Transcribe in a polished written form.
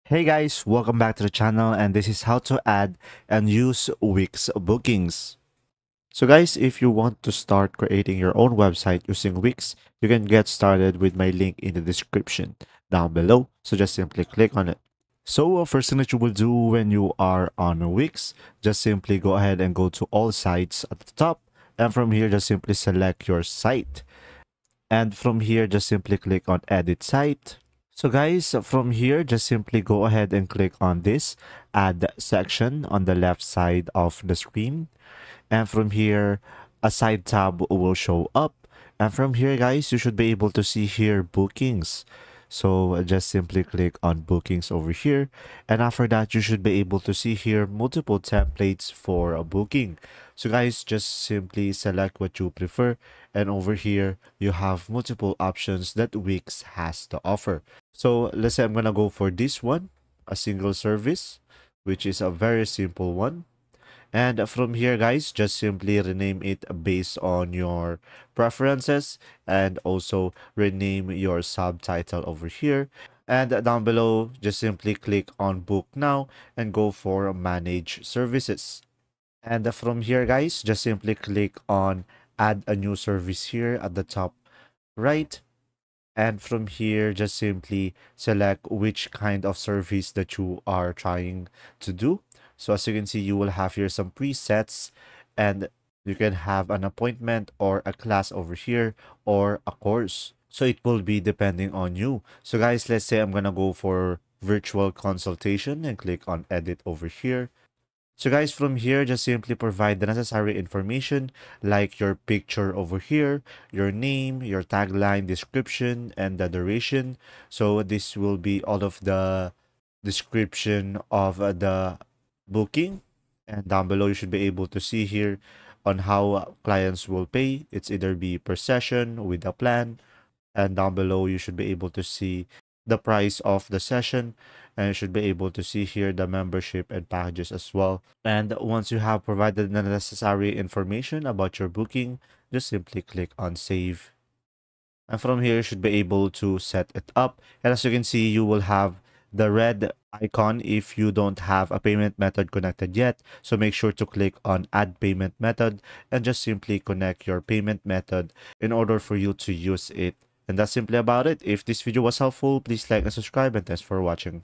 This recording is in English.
Hey guys, welcome back to the channel, and this is how to add and use Wix bookings. So guys, if you want to start creating your own website using Wix, you can get started with my link in the description down below. So just simply click on it. So first thing that you will do when you are on Wix, just simply go ahead and go to all sites at the top. And from here, just simply select your site. And from here, just simply click on edit site. So guys, from here, just simply go ahead and click on this add section on the left side of the screen. And from here, a side tab will show up. And from here, guys, you should be able to see here bookings. So just simply click on bookings over here. And after that, you should be able to see here multiple templates for a booking. So guys, just simply select what you prefer. And over here, you have multiple options that Wix has to offer. So let's say I'm going to go for this one, a single service, which is a very simple one. And from here, guys, just simply rename it based on your preferences and also rename your subtitle over here. And down below, just simply click on book now and go for manage services. And from here, guys, just simply click on add a new service here at the top right. And from here, just simply select which kind of service that you are trying to do. So as you can see, you will have here some presets, and you can have an appointment or a class over here or a course. So it will be depending on you. So guys, let's say I'm going to go for virtual consultation and click on edit over here. So guys, from here, just simply provide the necessary information like your picture over here, your name, your tagline, description, and the duration. So this will be all of the description of the booking. And down below, you should be able to see here on how clients will pay. It's either be per session with a plan. And down below, you should be able to see the price of the session, and you should be able to see here the membership and packages as well. And once you have provided the necessary information about your booking, just simply click on save. And from here, you should be able to set it up. And as you can see, you will have the red icon if you don't have a payment method connected yet. So make sure to click on add payment method and just simply connect your payment method in order for you to use it. And that's simply about it. If this video was helpful, please like and subscribe, and thanks for watching.